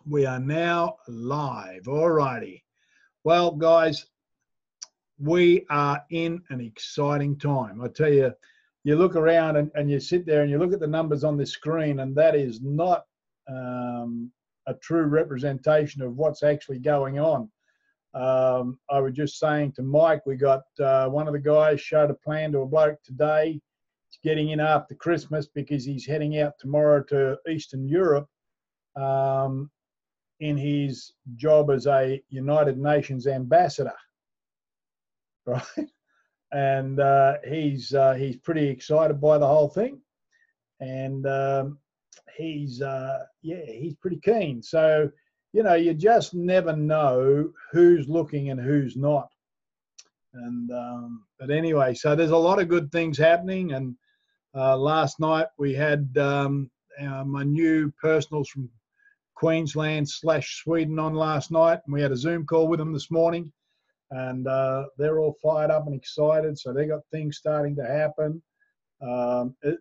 We are now live. All righty. Well, guys, we are in an exciting time. I tell you, you look around and you sit there and you look at the numbers on the screen, and that is not a true representation of what's actually going on. I was just saying to Mike, we got one of the guys showed a plan to a bloke today. He's getting in after Christmas because he's heading out tomorrow to Eastern Europe in his job as a United Nations ambassador, right? And he's pretty excited by the whole thing, and he's pretty keen. So, you know, you just never know who's looking and who's not. And but anyway, so there's a lot of good things happening. And last night we had my new personals from Queensland / Sweden on last night, and we had a Zoom call with them this morning, and they're all fired up and excited. So they got things starting to happen.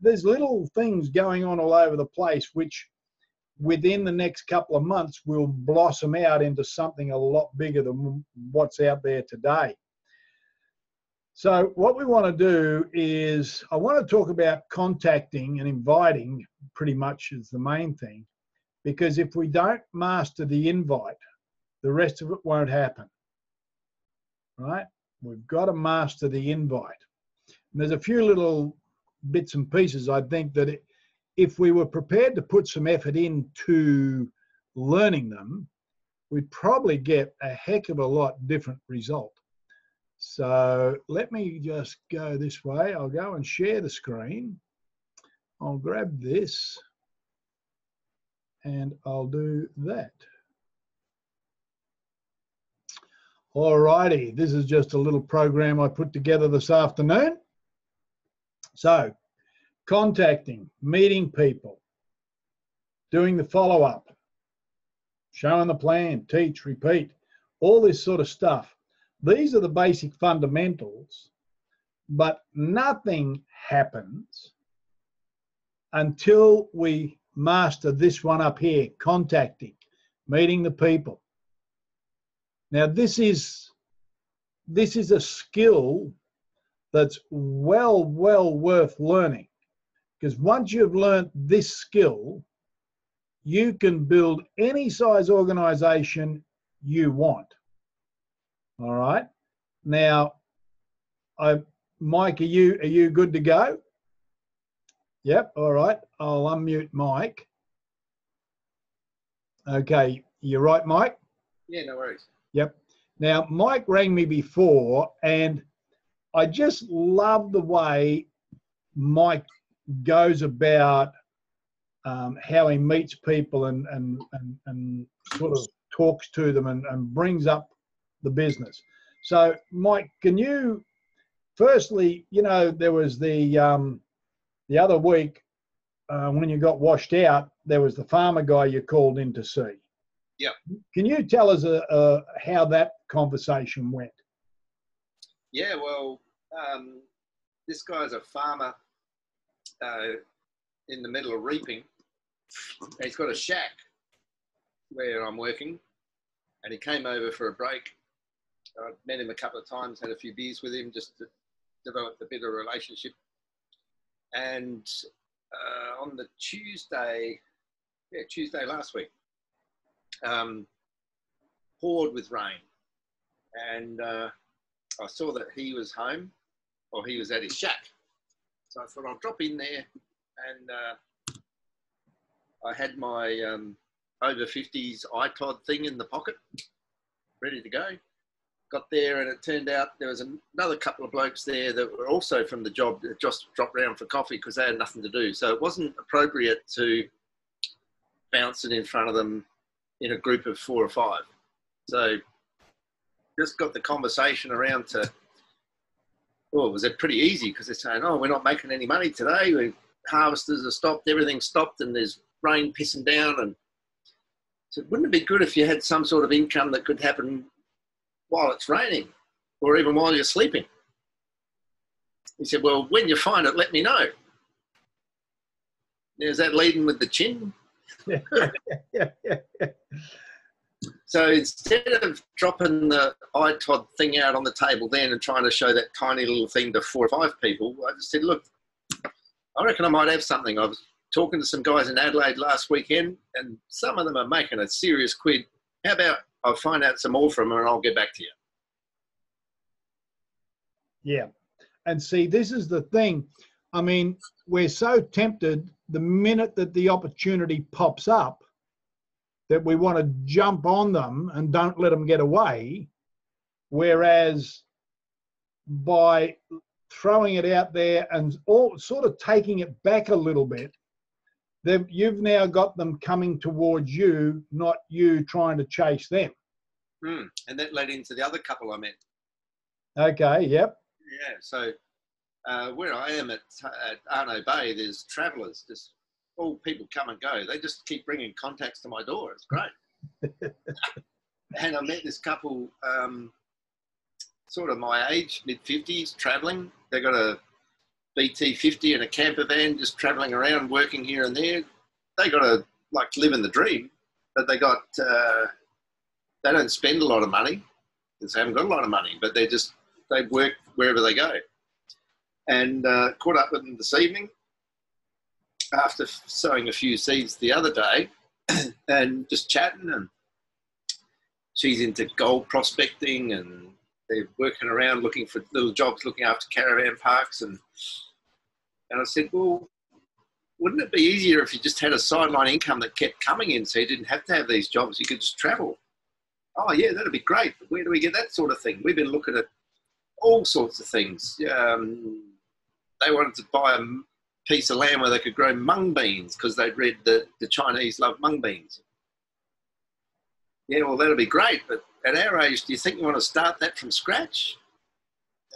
There's little things going on all over the place, which within the next couple of months will blossom out into something a lot bigger than what's out there today. So what we want to do is, I want to talk about contacting and inviting, pretty much is the main thing, because if we don't master the invite, the rest of it won't happen, right? We've got to master the invite. And there's a few little bits and pieces, I think, that if we were prepared to put some effort into learning them, we'd probably get a heck of a lot different result. So let me just go this way. I'll go and share the screen. I'll grab this and I'll do that. All righty, this is just a little program I put together this afternoon. So, contacting, meeting people, doing the follow-up, showing the plan, teach, repeat, all this sort of stuff. These are the basic fundamentals, but nothing happens until we master this one up here, contacting, meeting the people. Now, this is a skill that's well worth learning, because once you've learned this skill, you can build any size organization you want. All right. Now, Mike, are you good to go? Yep. All right. I'll unmute Mike. Okay. You're right, Mike? Yeah, no worries. Yep. Now, Mike rang me before, and I just love the way Mike goes about how he meets people and sort of talks to them and brings up the business. So, Mike, can you, firstly, you know, there was the other week when you got washed out, there was the farmer guy you called in to see. Yeah. Can you tell us how that conversation went? Yeah, well, this guy's a farmer in the middle of reaping. He's got a shack where I'm working, and he came over for a break. I met him a couple of times, had a few beers with him, just to develop a bit of a relationship. And on the Tuesday last week, poured with rain, and I saw that he was home, or he was at his shack. So I thought I'll drop in there, and I had my over 50s iTod thing in the pocket, ready to go. Got there, and it turned out there was another couple of blokes there that were also from the job that just dropped round for coffee because they had nothing to do. So it wasn't appropriate to bounce it in front of them in a group of 4 or 5. So just got the conversation around to, well, it was pretty easy because they're saying, oh, we're not making any money today. Harvesters are stopped, everything's stopped, and there's rain pissing down. And so wouldn't it be good if you had some sort of income that could happen while it's raining, or even while you're sleeping? He said, well, when you find it, let me know. Is that leading with the chin? So instead of dropping the iTod thing out on the table then and trying to show that tiny little thing to 4 or 5 people, I just said, look, I reckon I might have something. I was talking to some guys in Adelaide last weekend, and some of them are making a serious quid. How about I find out some more from them and I'll get back to you? Yeah. And see, this is the thing. I mean, we're so tempted the minute that the opportunity pops up that we want to jump on them and don't let them get away. Whereas by throwing it out there and all sort of taking it back a little bit, you've now got them coming towards you, not you trying to chase them. And that led into the other couple I met. Okay, yep. Yeah, so where I am at Arno Bay, there's travellers, just all people come and go. They just keep bringing contacts to my door. It's great. And I met this couple, sort of my age, mid-50s, travelling. They got a BT50 and a camper van, just travelling around, working here and there. They got to like living the dream, but they got they don't spend a lot of money because they haven't got a lot of money, but they work wherever they go. And caught up with them this evening after sowing a few seeds the other day and just chatting, and she's into gold prospecting and they're working around looking for little jobs, looking after caravan parks. And I said, well, wouldn't it be easier if you just had a sideline income that kept coming in so you didn't have to have these jobs, you could just travel? Oh, yeah, that'd be great. But where do we get that sort of thing? We've been looking at all sorts of things. They wanted to buy a piece of land where they could grow mung beans because they'd read that the Chinese love mung beans. Yeah, well, that'd be great, but at our age, do you think you want to start that from scratch?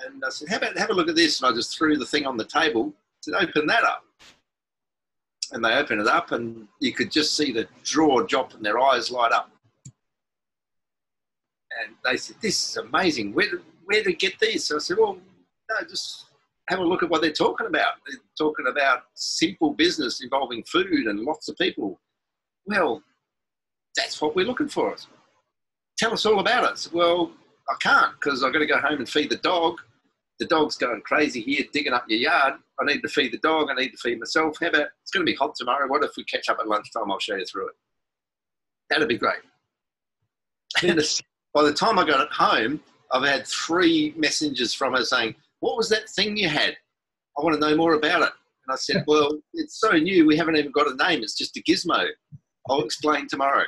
And I said, how about have a look at this? And I just threw the thing on the table. I said, open that up. And they opened it up and you could just see the jaw drop and their eyes light up. And they said, this is amazing. Where do you get these? So I said, well, no, just have a look at what they're talking about. They're talking about simple business involving food and lots of people. Well, that's what we're looking for. Tell us all about it. Well, I can't because I've got to go home and feed the dog. The dog's going crazy here, digging up your yard. I need to feed the dog. I need to feed myself. How about, it's going to be hot tomorrow. What if we catch up at lunchtime? I'll show you through it. That'd be great. And by the time I got it home, I've had 3 messages from her saying, what was that thing you had? I want to know more about it. And I said, well, it's so new, we haven't even got a name. It's just a gizmo. I'll explain tomorrow.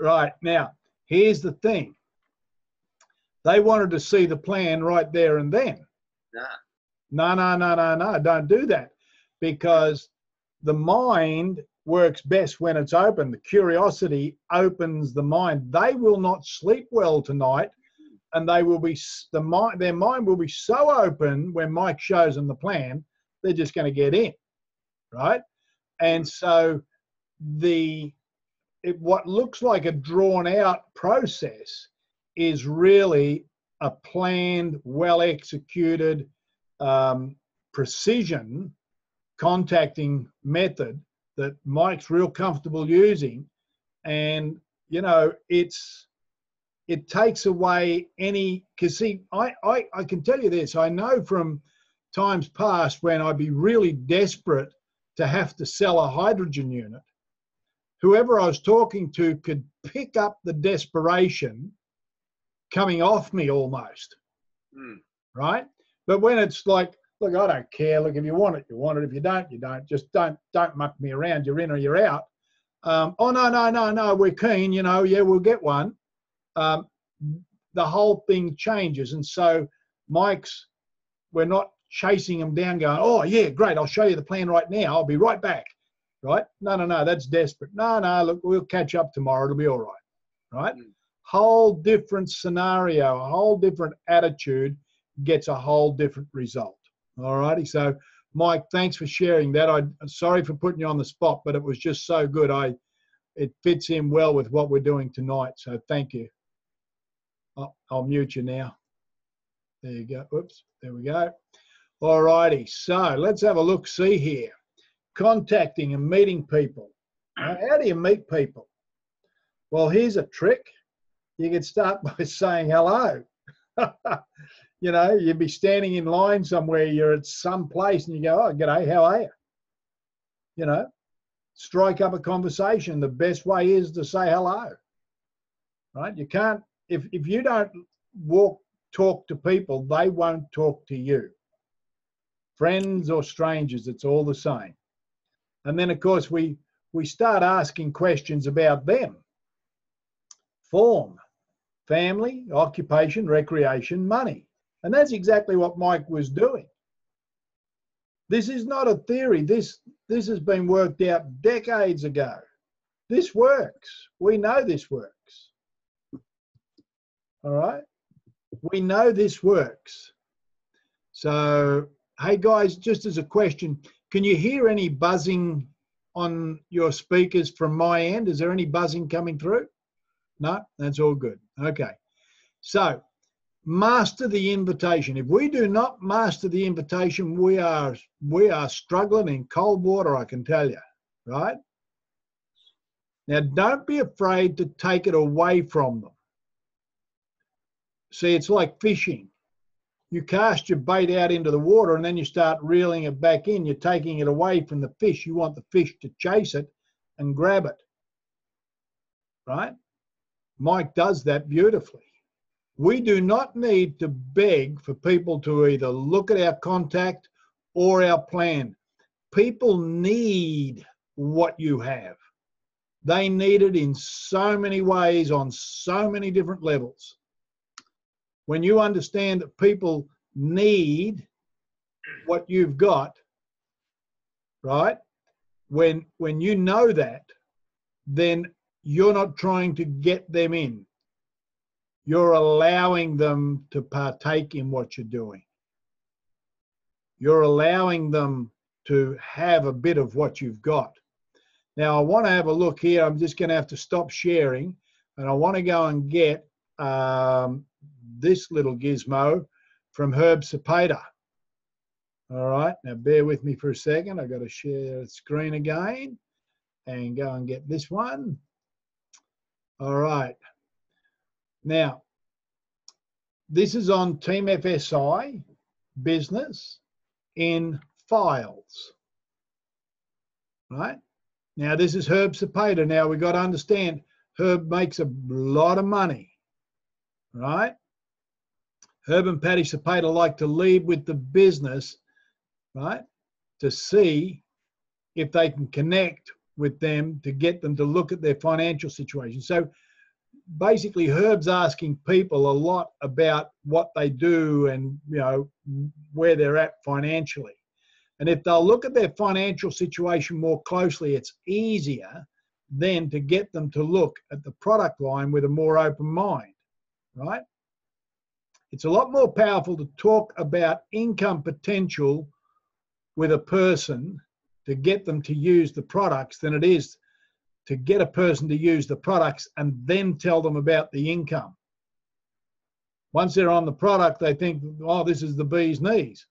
Right. Now, here's the thing. They wanted to see the plan right there and then. No, don't do that. Because the mind works best when it's open. The curiosity opens the mind. They will not sleep well tonight, and they will be their mind will be so open when Mike shows them the plan, they're just going to get in, right? And so what looks like a drawn out process is really a planned, well executed, precision contacting method that Mike's real comfortable using. And, you know, it takes away any, because see, I can tell you this, I know from times past when I'd be really desperate to have to sell a hydrogen unit, whoever I was talking to could pick up the desperation coming off me almost, right? But when it's like, look, I don't care. Look, if you want it, you want it. If you don't, you don't. Just don't muck me around. You're in or you're out. Oh, no, we're keen, you know, yeah, we'll get one. The whole thing changes. And so we're not chasing them down going, oh, yeah, great, I'll show you the plan right now. I'll be right back, right? No, that's desperate. No, look, we'll catch up tomorrow. It'll be all right, right? Whole different scenario, a whole different attitude gets a whole different result. All righty. So, Mike, thanks for sharing that. I'm sorry for putting you on the spot, but it was just so good. It fits in well with what we're doing tonight. So thank you. I'll mute you now. There you go. Oops. There we go. All righty. So let's have a look. See here. contacting and meeting people. How do you meet people? Well, here's a trick. You could start by saying hello. You know, you'd be standing in line somewhere, you're at some place and you go, oh, g'day, how are you? You know, strike up a conversation. The best way is to say hello, right? You can't, if you don't talk to people, they won't talk to you. Friends or strangers, it's all the same. And then, of course, we start asking questions about them. Form, family, occupation, recreation, money. And that's exactly what Mike was doing. This is not a theory. This has been worked out decades ago. This works. We know this works. All right? We know this works. So, hey guys, just as a question, can you hear any buzzing on your speakers from my end? Is there any buzzing coming through? No, that's all good. Okay. So, master the invitation. If we do not master the invitation, we are struggling in cold water, I can tell you, right? Now, don't be afraid to take it away from them. See, it's like fishing. You cast your bait out into the water and then you start reeling it back in. You're taking it away from the fish. You want the fish to chase it and grab it, right? Mike does that beautifully. We do not need to beg for people to either look at our contact or our plan. People need what you have. They need it in so many ways, on so many different levels. When you understand that people need what you've got, right? When you know that, then you're not trying to get them in. You're allowing them to partake in what you're doing. You're allowing them to have a bit of what you've got. Now, I want to have a look here. I'm just going to have to stop sharing, and I want to go and get this little gizmo from Herb Cepeda. All right, now bear with me for a second. I've got to share the screen again and go and get this one. All right. Now, this is on Team FSI business in files, right? Now, this is Herb Cepeda. Now, we've got to understand, Herb makes a lot of money, right? Herb and Patty Cepeda like to lead with the business, right, to see if they can connect with them to get them to look at their financial situation. So, basically, Herb's asking people a lot about what they do and, you know, where they're at financially. And if they'll look at their financial situation more closely, it's easier then to get them to look at the product line with a more open mind, right? It's a lot more powerful to talk about income potential with a person to get them to use the products than it is to get a person to use the products and then tell them about the income. Once they're on the product, they think, oh, this is the bee's knees.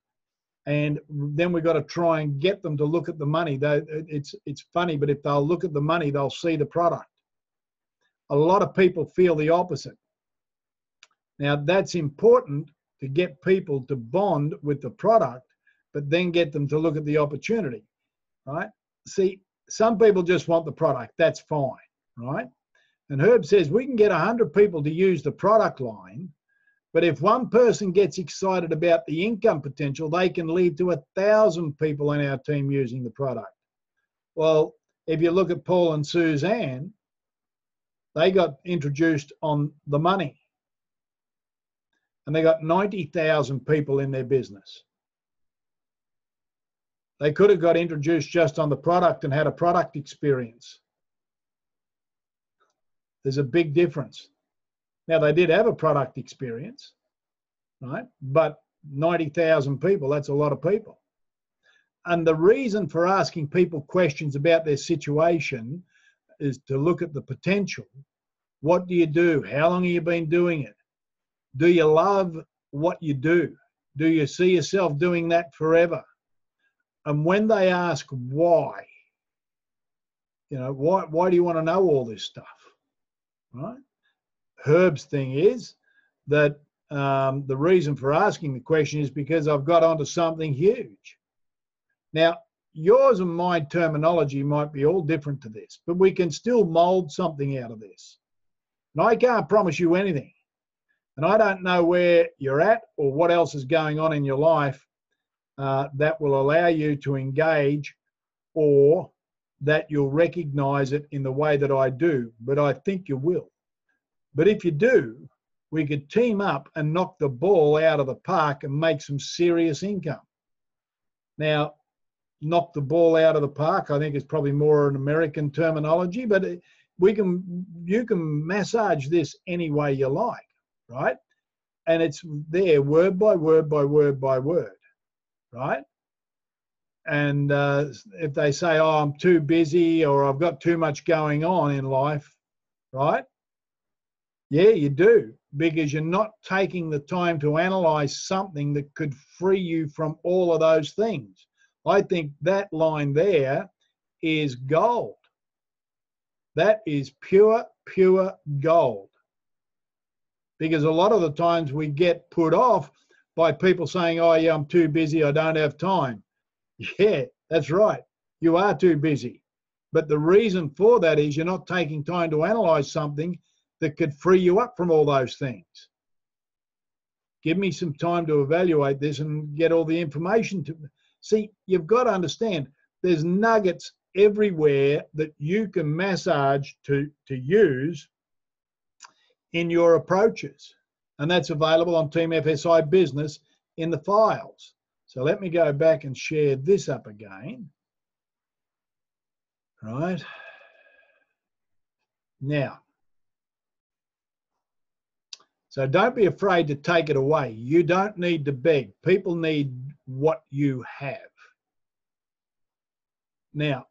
And then we've got to try and get them to look at the money. It's funny, but if they'll look at the money, they'll see the product. A lot of people feel the opposite. Now, that's important to get people to bond with the product, but then get them to look at the opportunity, right? See, some people just want the product. That's fine, right? And Herb says we can get 100 people to use the product line, but if one person gets excited about the income potential, they can lead to 1,000 people in our team using the product. Well, if you look at Paul and Suzanne, they got introduced on the money, and they got 90,000 people in their business. They could have got introduced just on the product and had a product experience. There's a big difference. Now, they did have a product experience, right? But 90,000 people, that's a lot of people. And the reason for asking people questions about their situation is to look at the potential. What do you do? How long have you been doing it? Do you love what you do? Do you see yourself doing that forever? And when they ask why, why do you want to know all this stuff, right? Herb's thing is that the reason for asking the question is because I've got onto something huge. Now, yours and my terminology might be all different to this, but we can still mold something out of this. And I can't promise you anything. And I don't know where you're at or what else is going on in your life that will allow you to engage, or that you'll recognize it in the way that I do, but I think you will. But if you do, we could team up and knock the ball out of the park and make some serious income. Now, knock the ball out of the park, I think is probably more an American terminology, but you can massage this any way you like, right? And it's there word by word by word by word, right? And if they say, oh, I'm too busy or I've got too much going on in life, right? Yeah, you do, because you're not taking the time to analyze something that could free you from all of those things. I think that line there is gold. That is pure, pure gold. Because a lot of the times we get put off by people saying, oh, yeah, I'm too busy, I don't have time. Yeah, that's right. You are too busy. But the reason for that is you're not taking time to analyze something that could free you up from all those things. Give me some time to evaluate this and get all the information to see. You've got to understand there's nuggets everywhere that you can massage to use in your approaches, and that's available on Team FSI Business in the files. So let me go back and share this up again. Right now, so don't be afraid to take it away. You don't need to beg. People need what you have. Now,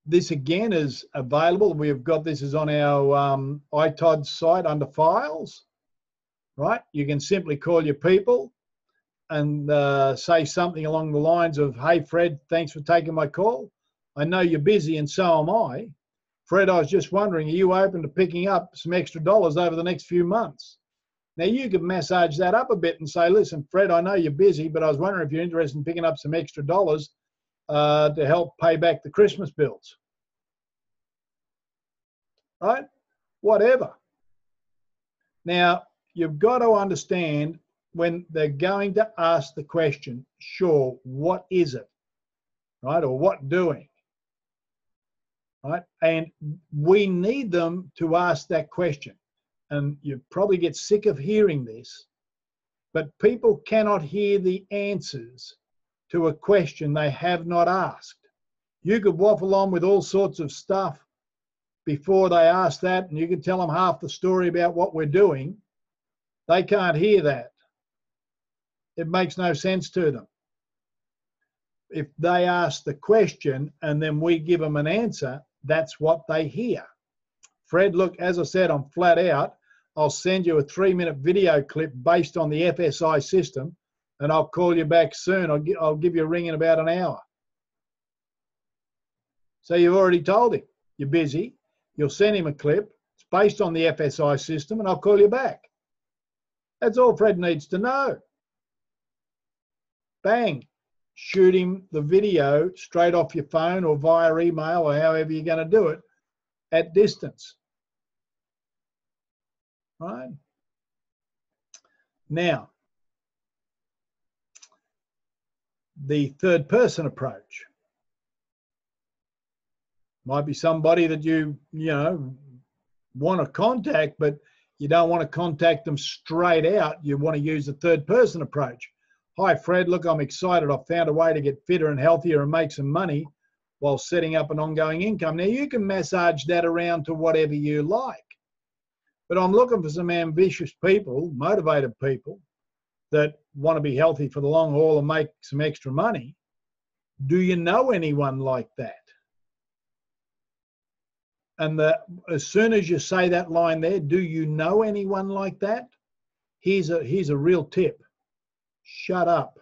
this again is available. We've got this is on our iTodd site under files, right? You can simply call your people and say something along the lines of, hey, Fred, thanks for taking my call. I know you're busy and so am I. Fred, I was just wondering, are you open to picking up some extra dollars over the next few months? Now, you could massage that up a bit and say, listen, Fred, I know you're busy, but I was wondering if you're interested in picking up some extra dollars to help pay back the Christmas bills. Right? Whatever. Now, you've got to understand when they're going to ask the question, sure, what is it? Right? Or what doing? Right? And we need them to ask that question. And you probably get sick of hearing this, but people cannot hear the answers to a question they have not asked. You could waffle on with all sorts of stuff before they ask that, and you could tell them half the story about what we're doing. They can't hear that. It makes no sense to them. If they ask the question and then we give them an answer, that's what they hear. Fred, look, as I said, I'm flat out. I'll send you a 3-minute video clip based on the FSI system, and I'll call you back soon. I'll give you a ring in about an hour. So you've already told him you're busy. You'll send him a clip. It's based on the FSI system, and I'll call you back. That's all Fred needs to know. Bang. Shoot him the video straight off your phone or via email or however you're going to do it at distance. Right? Now, the third person approach might be somebody that you want to contact, but you don't want to contact them straight out. You want to use the third person approach. Hi, Fred. Look, I'm excited. I've found a way to get fitter and healthier and make some money while setting up an ongoing income. Now, you can massage that around to whatever you like. But I'm looking for some ambitious people, motivated people that want to be healthy for the long haul and make some extra money. Do you know anyone like that? And as soon as you say that line there, do you know anyone like that? Here's a real tip. Shut up.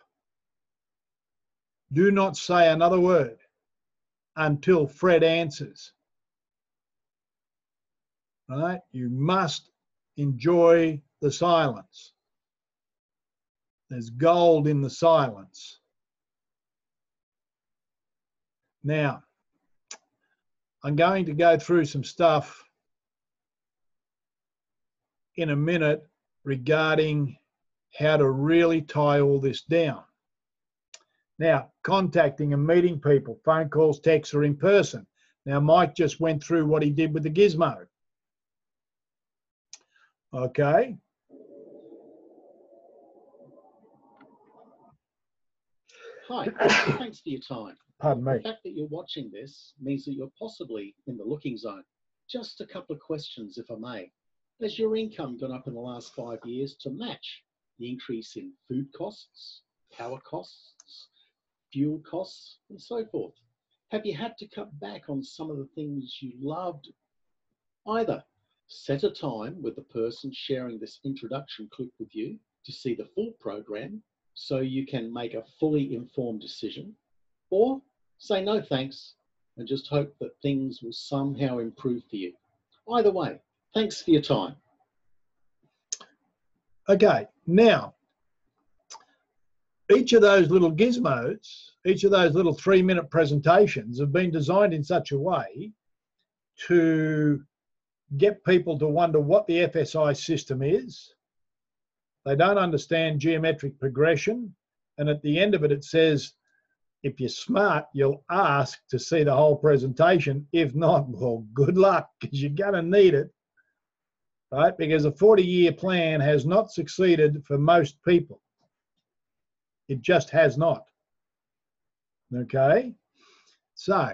Do not say another word until Fred answers. Right? You must enjoy the silence. There's gold in the silence. Now, I'm going to go through some stuff in a minute regarding how to really tie all this down. Now, contacting and meeting people, phone calls, texts, or in person. Now, Mike just went through what he did with the gizmo. Okay. Hi, thanks for your time. Pardon me. The fact that you're watching this means that you're possibly in the looking zone. Just a couple of questions, if I may. Has your income gone up in the last 5 years to match the increase in food costs, power costs, fuel costs, and so forth? Have you had to cut back on some of the things you loved? Either set a time with the person sharing this introduction clip with you to see the full program so you can make a fully informed decision, or say no thanks and just hope that things will somehow improve for you. Either way, thanks for your time. Okay, now, each of those little gizmos, each of those little 3-minute presentations have been designed in such a way to get people to wonder what the FSI system is. They don't understand geometric progression. And at the end of it, it says, if you're smart, you'll ask to see the whole presentation. If not, well, good luck, because you're going to need it, right? Because a 40-year plan has not succeeded for most people. It just has not. Okay? So,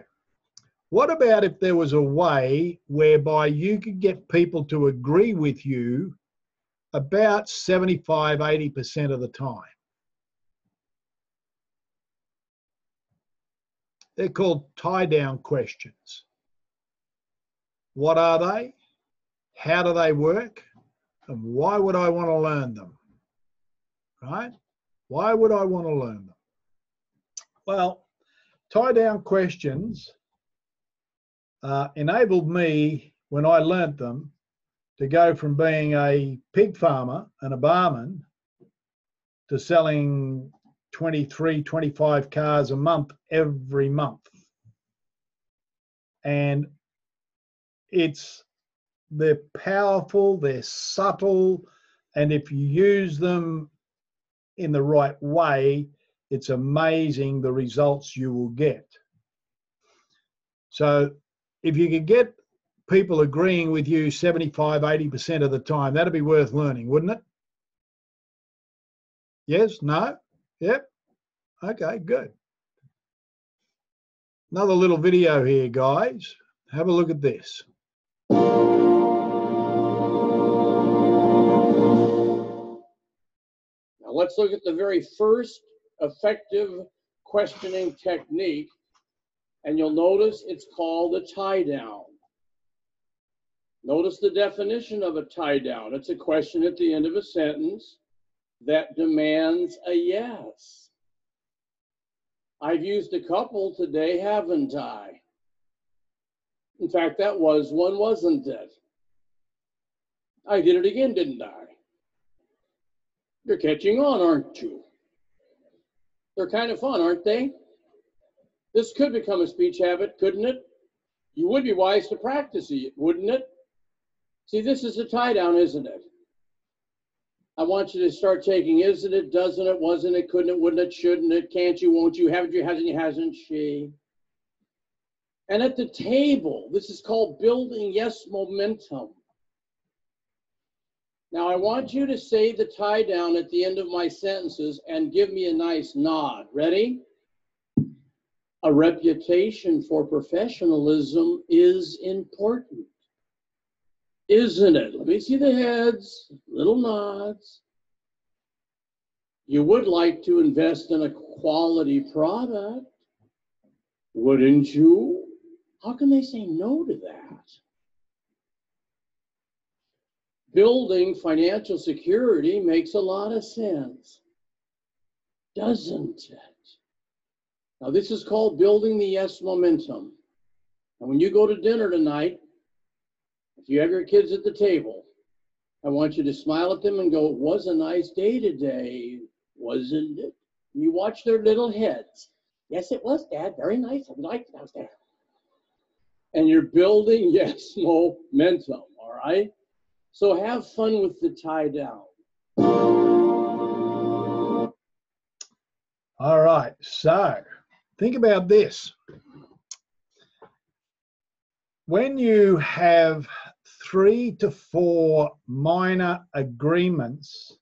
what about if there was a way whereby you could get people to agree with you about 75, 80% of the time? They're called tie-down questions. What are they? How do they work? And why would I want to learn them? Right? Why would I want to learn them? Well, tie-down questions enabled me, when I learnt them, to go from being a pig farmer and a barman to selling 23, 25 cars a month every month. And they're powerful, they're subtle, and if you use them in the right way, it's amazing the results you will get. So if you could get people agreeing with you 75, 80% of the time, that'd be worth learning, wouldn't it? Yes? No? Yep. Okay, good. Another little video here, guys. Have a look at this. Now let's look at the very first effective questioning technique, and you'll notice it's called a tie down. Notice the definition of a tie down. It's a question at the end of a sentence that demands a yes. I've used a couple today, haven't I? In fact, that was one, wasn't it? I did it again, didn't I? You're catching on, aren't you? They're kind of fun, aren't they? This could become a speech habit, couldn't it? You would be wise to practice it, wouldn't it? See, this is a tie down, isn't it? I want you to start taking isn't it, doesn't it, wasn't it, couldn't it, wouldn't it, shouldn't it, can't you, won't you, haven't you, hasn't you, hasn't she? And at the table, this is called building yes momentum. Now I want you to say the tie down at the end of my sentences and give me a nice nod. Ready? A reputation for professionalism is important, isn't it? Let me see the heads, little nods. You would like to invest in a quality product, wouldn't you? How can they say no to that? Building financial security makes a lot of sense, doesn't it? Now, this is called building the yes momentum. And when you go to dinner tonight, if you have your kids at the table, I want you to smile at them and go, "It was a nice day today, wasn't it?" You watch their little heads. "Yes, it was, Dad. Very nice. I liked it. I was there." And you're building yes momentum, all right? So have fun with the tie down. All right, so think about this. When you have 3 to 4 minor agreements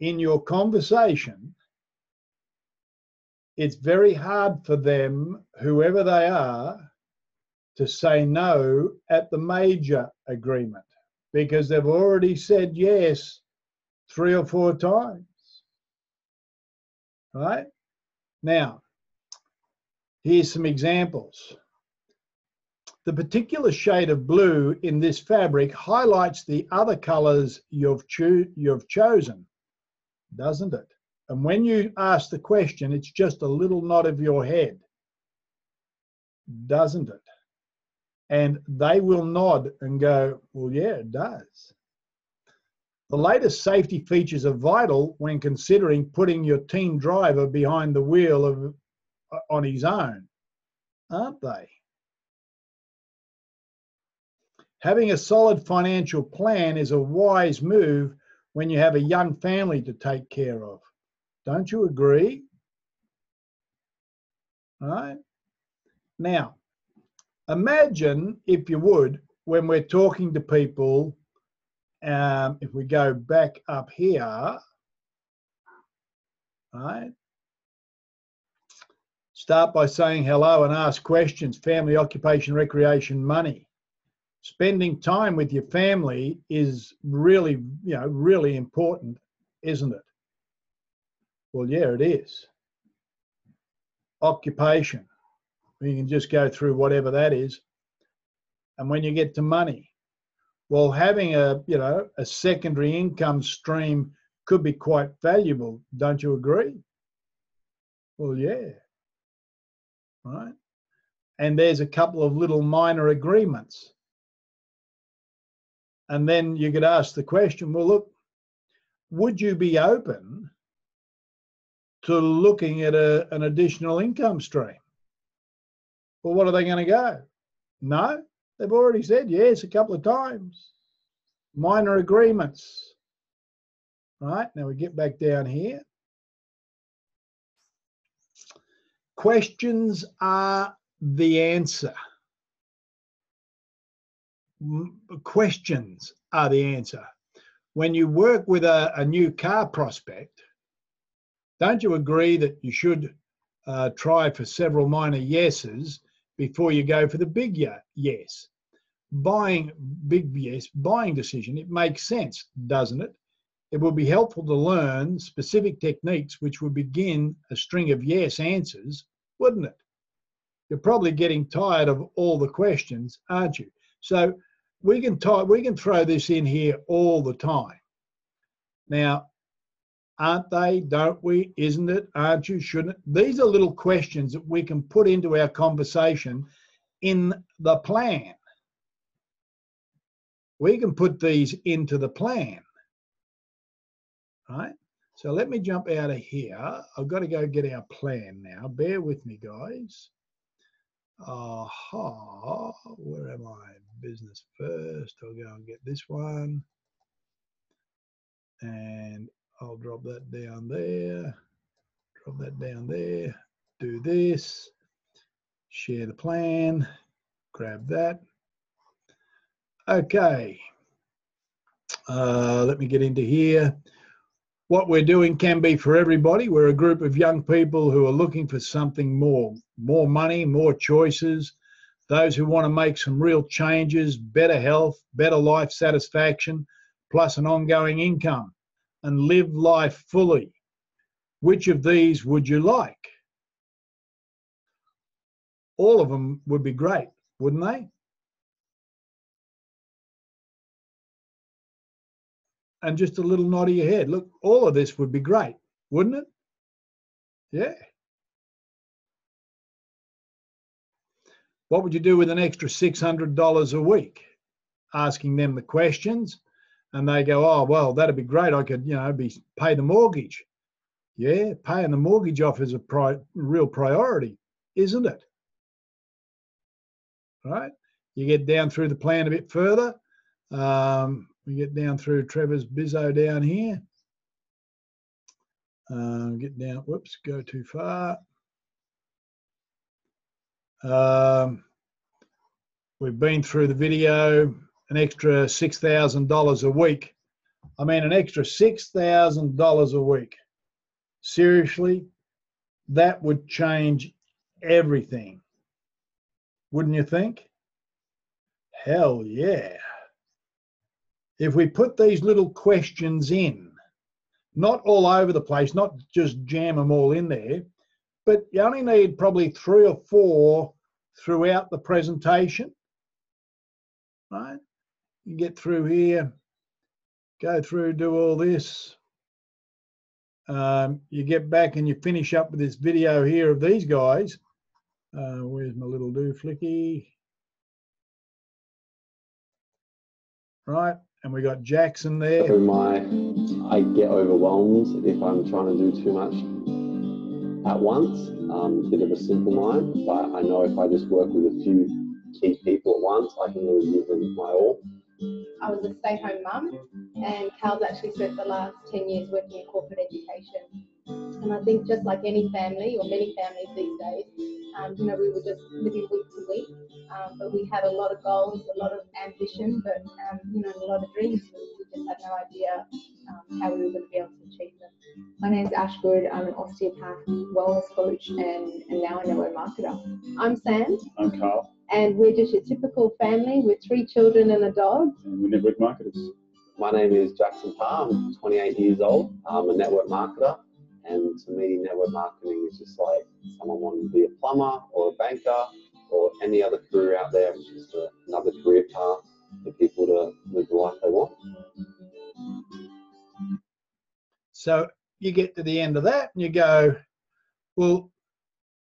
in your conversation, it's very hard for them, whoever they are, to say no at the major agreement because they've already said yes 3 or 4 times. Right? Now, here's some examples. The particular shade of blue in this fabric highlights the other colors you've chosen, doesn't it? And when you ask the question, it's just a little nod of your head, doesn't it? And they will nod and go, "Well, yeah, it does." The latest safety features are vital when considering putting your team driver behind the wheel on his own, aren't they? Having a solid financial plan is a wise move when you have a young family to take care of. Don't you agree? All right. Now, imagine, if you would, when we're talking to people, if we go back up here, right? Start by saying hello and ask questions: family, occupation, recreation, money. Spending time with your family is really, really important, isn't it? Well, yeah, it is. Occupation. You can just go through whatever that is. And when you get to money, well, having a secondary income stream could be quite valuable. Don't you agree? Well, yeah. Right. And there's a couple of little minor agreements. And then you could ask the question, well, look, would you be open to looking at an additional income stream? Well, what are they going to go? No, they've already said yes a couple of times. Minor agreements. Right, now we get back down here. Questions are the answer. Questions are the answer. When you work with a new car prospect, don't you agree that you should try for several minor yeses before you go for the big yes? Buying decision, it makes sense, doesn't it? It would be helpful to learn specific techniques which would begin a string of yes answers, wouldn't it? You're probably getting tired of all the questions, aren't you? So we can throw this in here all the time. Now, aren't they? Don't we? Isn't it? Aren't you? Shouldn't it? These are little questions that we can put into our conversation in the plan. We can put these into the plan. Right? So let me jump out of here. I've got to go get our plan now. Bear with me, guys. Aha, where am I? Business first. I'll go and get this one. And I'll drop that down there. Drop that down there. Do this. Share the plan. Grab that. Okay. Let me get into here. What we're doing can be for everybody. We're a group of young people who are looking for something more money, more choices, those who want to make some real changes, better health, better life satisfaction, plus an ongoing income, and live life fully. Which of these would you like? All of them would be great, wouldn't they? And just a little nod of your head. Look, all of this would be great, wouldn't it? Yeah. What would you do with an extra $600 a week? Asking them the questions, and they go, oh, well, that'd be great. I could, pay the mortgage. Yeah, paying the mortgage off is a real priority, isn't it? Right? You get down through the plan a bit further. We get down through Trevor's bizzo down here. Get down, whoops, go too far. We've been through the video, an extra $6,000 a week. I mean, an extra $6,000 a week. Seriously, that would change everything. Wouldn't you think? Hell yeah. If we put these little questions in, not all over the place, not just jam them all in there, but you only need probably 3 or 4 throughout the presentation, right? You get through here, go through, do all this. You get back and you finish up with this video here of these guys. Where's my little dooflicky? Right, and we got Jackson there. I get overwhelmed if I'm trying to do too much at once. Bit of a simple mind, but I know if I just work with a few key people at once, I can really give them my all. I was a stay-home mum, and Carl's actually spent the last 10 years working in corporate education. And I think just like any family, or many families these days, we were just living week to week. But we had a lot of goals, a lot of ambition, but a lot of dreams. We just had no idea how we were going to be able to achieve them. My name's Ash Good. I'm an osteopath, wellness coach, and now a network marketer. I'm Sam. I'm Carl. And we're just your typical family with 3 children and a dog. And we're network marketers. My name is Jackson Parr. I'm 28 years old. I'm a network marketer. And to me, network marketing is just like someone wanting to be a plumber or a banker or any other career out there. It's just another career path for people to live the life they want. So you get to the end of that and you go, well,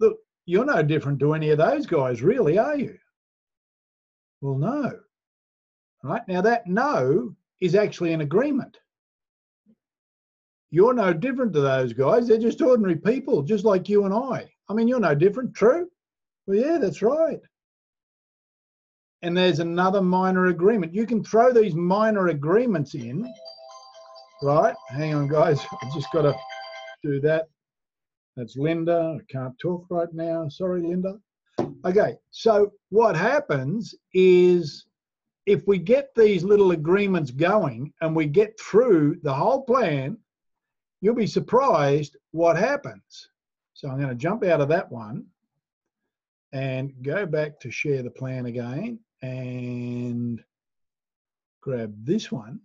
look, you're no different to any of those guys, really, are you? Well, no. Right? Now, that no is actually an agreement. You're no different to those guys. They're just ordinary people, just like you and I. I mean, you're no different, true? Well, yeah, that's right. And there's another minor agreement. You can throw these minor agreements in, right? Hang on, guys. I've just got to do that. That's Linda. I can't talk right now. Sorry, Linda. Okay, so what happens is if we get these little agreements going and we get through the whole plan, you'll be surprised what happens. So I'm going to jump out of that one and go back to share the plan again and grab this one.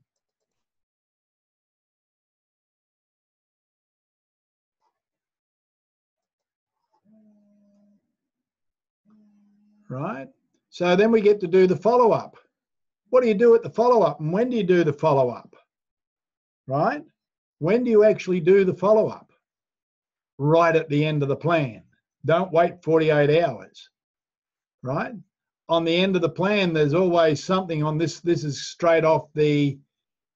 Right? So then we get to do the follow-up. What do you do at the follow-up and when do you do the follow-up? Right? When do you actually do the follow-up? Right at the end of the plan. Don't wait 48 hours. Right? On the end of the plan, there's always something on this. This is straight off the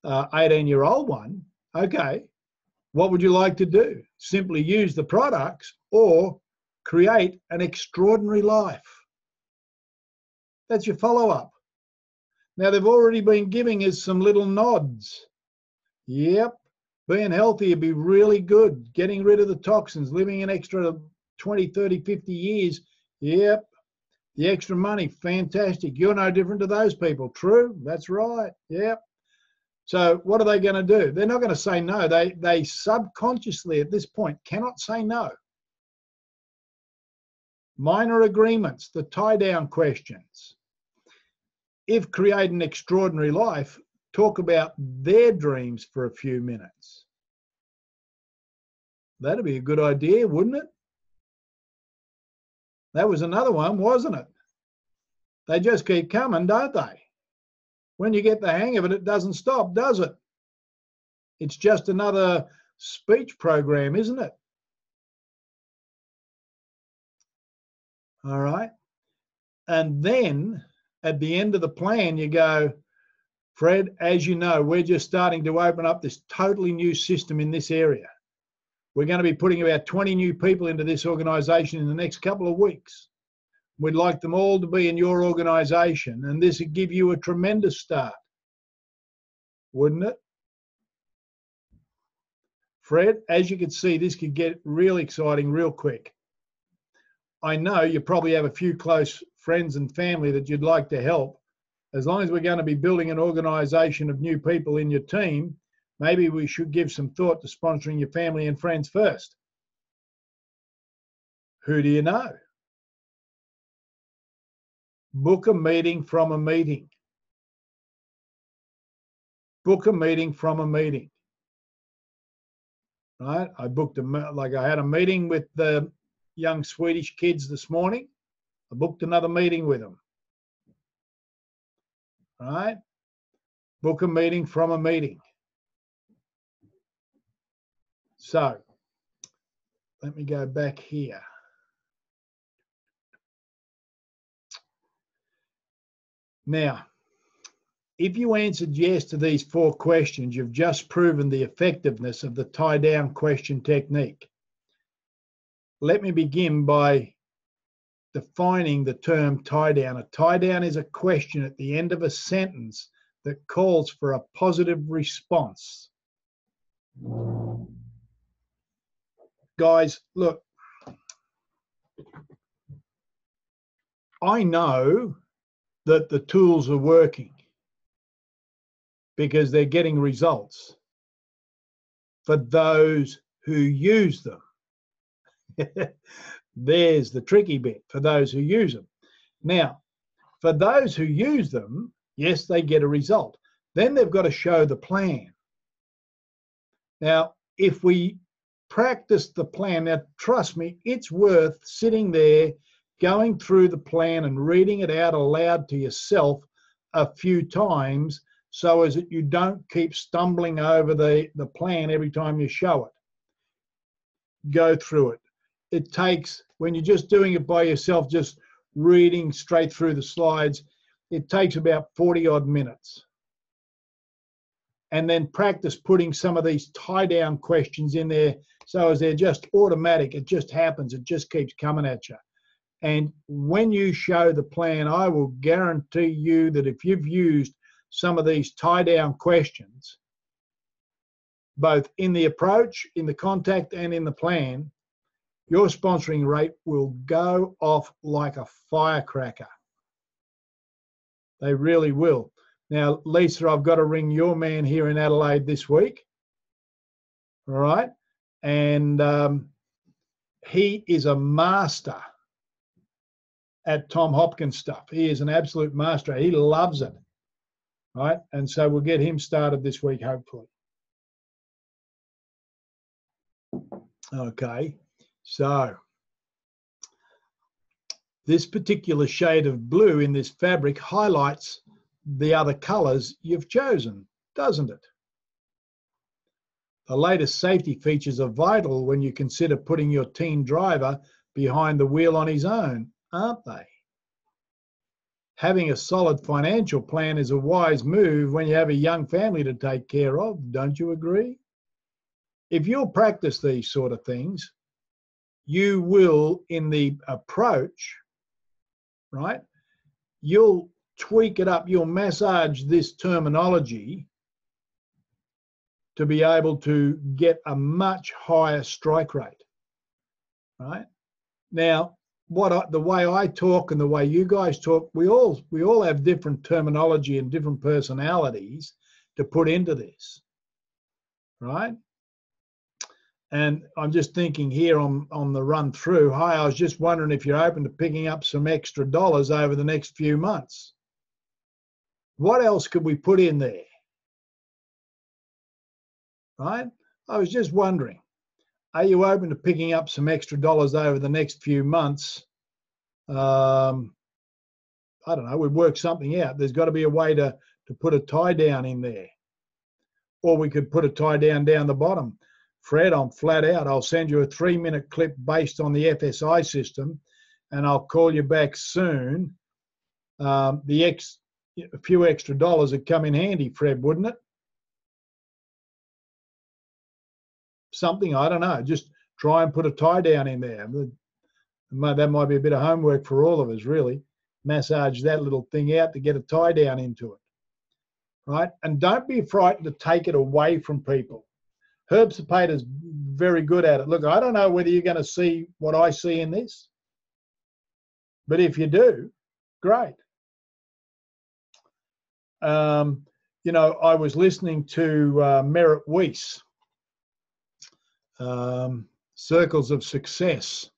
18-year-old one. Okay. What would you like to do? Simply use the products or create an extraordinary life. That's your follow-up. Now, they've already been giving us some little nods. Yep. Being healthy would be really good. Getting rid of the toxins, living an extra 20, 30, 50 years. Yep. The extra money, fantastic. You're no different to those people. True? That's right. Yep. So what are they going to do? They're not going to say no. They subconsciously at this point cannot say no. Minor agreements, the tie-down questions. If create an extraordinary life, talk about their dreams for a few minutes. That'd be a good idea, wouldn't it? That was another one, wasn't it? They just keep coming, don't they? When you get the hang of it, it doesn't stop, does it? It's just another speech program, isn't it? All right. And then at the end of the plan, you go, Fred, as you know, we're just starting to open up this totally new system in this area. We're going to be putting about 20 new people into this organisation in the next couple of weeks. We'd like them all to be in your organisation, and this would give you a tremendous start, wouldn't it? Fred, as you can see, this could get real exciting real quick. I know you probably have a few close friends and family that you'd like to help. As long as we're going to be building an organisation of new people in your team, maybe we should give some thought to sponsoring your family and friends first. Who do you know? Book a meeting from a meeting. Book a meeting from a meeting. Right? I booked I had a meeting with the young Swedish kids this morning. I booked another meeting with them. Right? Book a meeting from a meeting. So, let me go back here. Now, if you answered yes to these 4 questions, you've just proven the effectiveness of the tie-down question technique. Let me begin by defining the term tie-down. A tie-down is a question at the end of a sentence that calls for a positive response. Guys, look, I know that the tools are working because they're getting results for those who use them. There's the tricky bit, for those who use them. Now, for those who use them, yes, they get a result. Then they've got to show the plan. Now, if we practice the plan, now trust me, it's worth sitting there, going through the plan and reading it out aloud to yourself a few times so as that you don't keep stumbling over the plan every time you show it. Go through it. It takes, when you're just doing it by yourself, just reading straight through the slides, it takes about 40 odd minutes. And then practice putting some of these tie-down questions in there so as they're just automatic. It just happens. It just keeps coming at you. And when you show the plan, I will guarantee you that if you've used some of these tie-down questions, both in the approach, in the contact, and in the plan, your sponsoring rate will go off like a firecracker. They really will. Now, Lisa, I've got to ring your man here in Adelaide this week. All right? And he is a master at Tom Hopkins stuff. He is an absolute master. He loves it. Right? And so we'll get him started this week, hopefully. Okay. So this particular shade of blue in this fabric highlights the other colours you've chosen, doesn't it? The latest safety features are vital when you consider putting your teen driver behind the wheel on his own, aren't they? Having a solid financial plan is a wise move when you have a young family to take care of, don't you agree? If you'll practice these sort of things, you will, in the approach, right, you'll tweak it up, you'll massage this terminology to be able to get a much higher strike rate, right? Now, the way I talk and the way you guys talk, we all have different terminology and different personalities to put into this, right? And I'm just thinking here on the run through, hi, I was just wondering if you're open to picking up some extra dollars over the next few months. What else could we put in there? Right? I was just wondering, are you open to picking up some extra dollars over the next few months? I don't know, we'd work something out. There's got to be a way to put a tie down in there. Or we could put a tie down the bottom. Fred, I'm flat out. I'll send you a 3-minute clip based on the FSI system, and I'll call you back soon a few extra dollars would come in handy, Fred, wouldn't it? Something, I don't know, just try and put a tie down in there. That might be a bit of homework for all of us, really. Massage that little thing out to get a tie down into it, right? And don't be frightened to take it away from people. Herb Sapater's very good at it. Look, I don't know whether you're going to see what I see in this, but if you do, great. You know, I was listening to Merritt Weiss, Circles of Success.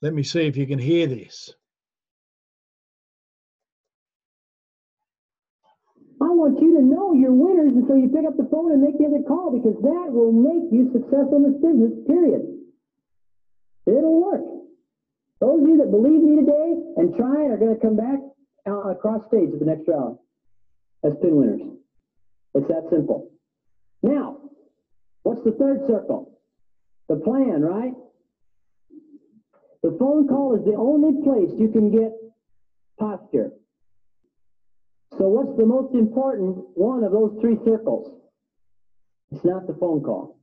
Let me see if you can hear this. I want you to know you're winners until you pick up the phone and make the other call, because that will make you successful in this business, period. It'll work. Those of you that believe me today and try are going to come back across stage at the next rally as pin winners. It's that simple. Now, what's the third circle? The plan, right? The phone call is the only place you can get posture. So what's the most important one of those three circles? It's not the phone call.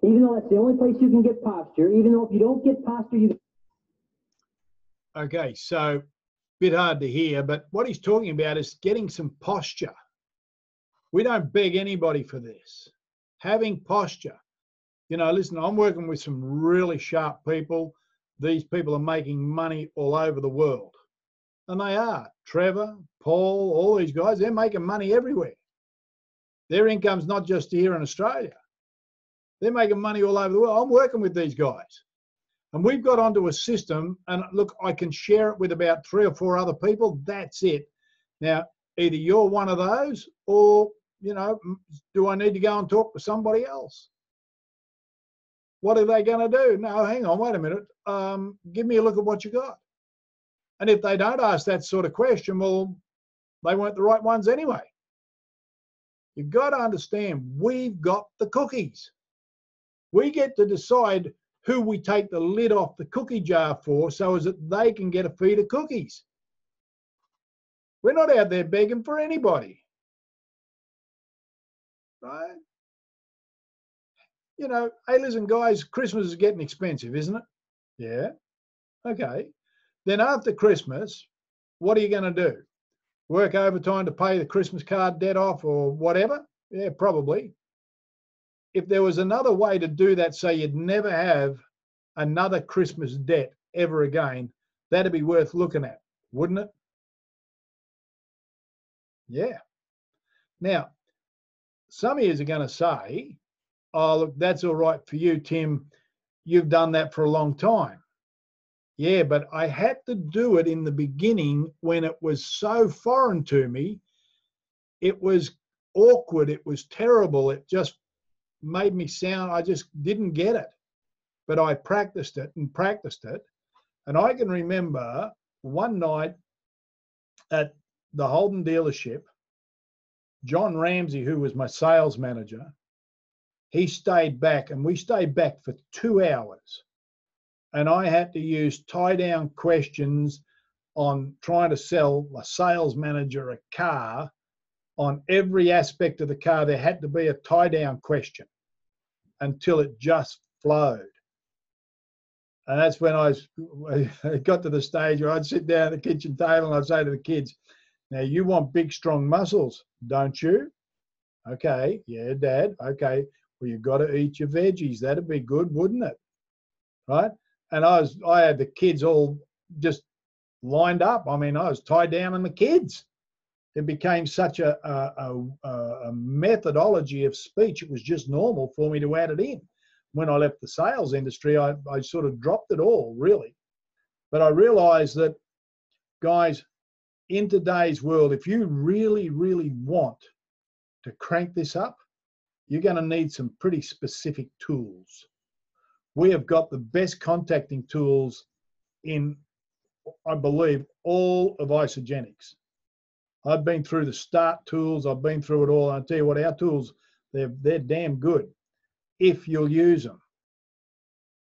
Even though that's the only place you can get posture, even though if you don't get posture, you... Okay, so a bit hard to hear, but what he's talking about is getting some posture. We don't beg anybody for this. Having posture. You know, listen, I'm working with some really sharp people. These people are making money all over the world. And they are. Trevor, Paul, all these guys, they're making money everywhere. Their income's not just here in Australia. They're making money all over the world. I'm working with these guys. And we've got onto a system, and look, I can share it with about 3 or 4 other people. That's it. Now, either you're one of those, or, you know, do I need to go and talk to somebody else? What are they going to do? No, hang on, wait a minute. Give me a look at what you got. And if they don't ask that sort of question, well, they weren't the right ones anyway. You've got to understand, we've got the cookies. We get to decide who we take the lid off the cookie jar for, so as that they can get a feed of cookies. We're not out there begging for anybody. Right? You know, hey, listen, guys, Christmas is getting expensive, isn't it? Yeah. Okay. Then after Christmas, what are you going to do? Work overtime to pay the Christmas card debt off or whatever? Yeah, probably. If there was another way to do that, so you'd never have another Christmas debt ever again, that'd be worth looking at, wouldn't it? Yeah. Now, some of you are going to say, oh, look, that's all right for you, Tim. You've done that for a long time. Yeah, but I had to do it in the beginning when it was so foreign to me. It was awkward. It was terrible. It just made me sound, I just didn't get it. But I practiced it and practiced it. And I can remember one night at the Holden dealership, John Ramsey, who was my sales manager, he stayed back, and we stayed back for 2 hours. And I had to use tie-down questions on trying to sell a sales manager a car. On every aspect of the car, there had to be a tie-down question until it just flowed. And that's when I got to the stage where I'd sit down at the kitchen table and I'd say to the kids, now you want big, strong muscles, don't you? Okay, yeah, Dad, okay. Well, you've got to eat your veggies. That'd be good, wouldn't it? Right? And I had the kids all just lined up. I mean, I was tied down on the kids. It became such a methodology of speech. It was just normal for me to add it in. When I left the sales industry, I sort of dropped it all, really. But I realized that, guys, in today's world, if you really, really want to crank this up, you're going to need some pretty specific tools. We have got the best contacting tools in, I believe, all of Isagenix. I've been through the START tools. I've been through it all. And I'll tell you what, our tools, they're damn good if you'll use them.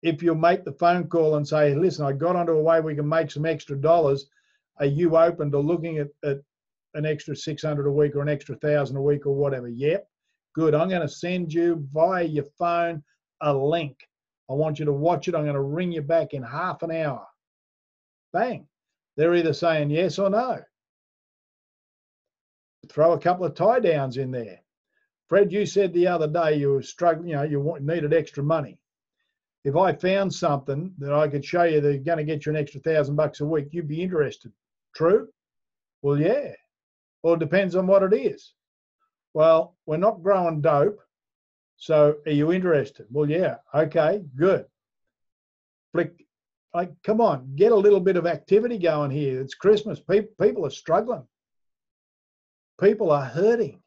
If you'll make the phone call and say, listen, I got onto a way we can make some extra dollars, are you open to looking at an extra 600 a week or an extra 1,000 a week or whatever? Yep. Good. I'm going to send you via your phone a link. I want you to watch it. I'm going to ring you back in half an hour. Bang. They're either saying yes or no. Throw a couple of tie downs in there. Fred, you said the other day you were struggling, you needed extra money. If I found something that I could show you that's going to get you an extra $1,000 a week, you'd be interested. True? Well, yeah. Well, it depends on what it is. Well, we're not growing dope, so are you interested? Well, yeah. Okay, good. Flick. Come on, get a little bit of activity going here. It's Christmas. People are struggling. People are hurting.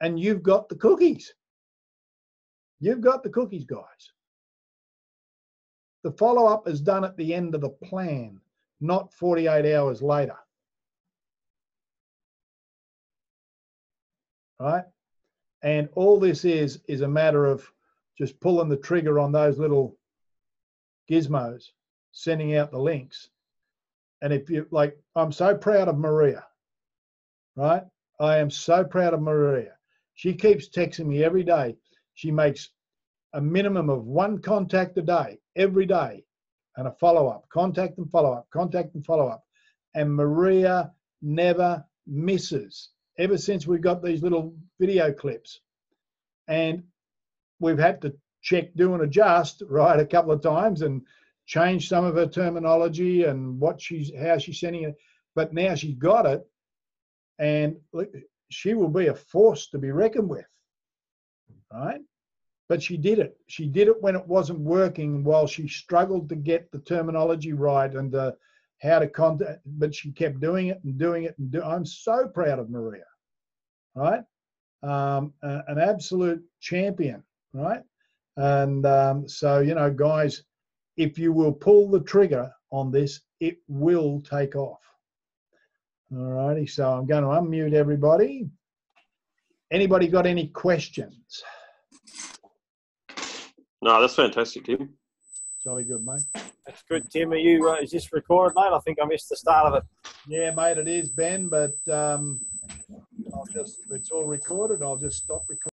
And you've got the cookies. You've got the cookies, guys. The follow-up is done at the end of the plan, not 48 hours later. Right? And all this is a matter of just pulling the trigger on those little gizmos, sending out the links. And if you like, I'm so proud of Maria, right? I am so proud of Maria. She keeps texting me every day. She makes a minimum of one contact a day, every day, and a follow-up, contact and follow-up, contact and follow-up. And Maria never misses, ever since we've got these little video clips. And we've had to check, do and adjust, right, a couple of times and change some of her terminology and how she's sending it. But now she's got it, and she will be a force to be reckoned with, right? But she did it. She did it when it wasn't working, while she struggled to get the terminology right and how to contact, but she kept doing it and doing it. I'm so proud of Maria, right? An absolute champion, right? And so, guys, if you will pull the trigger on this, it will take off. All righty, so I'm going to unmute everybody. Anybody got any questions? No, that's fantastic, Tim. Jolly good, mate. That's good, Tim. Are you? Is this recorded, mate? I think I missed the start of it. Yeah, mate, it is, Ben, but it's all recorded. I'll just stop recording.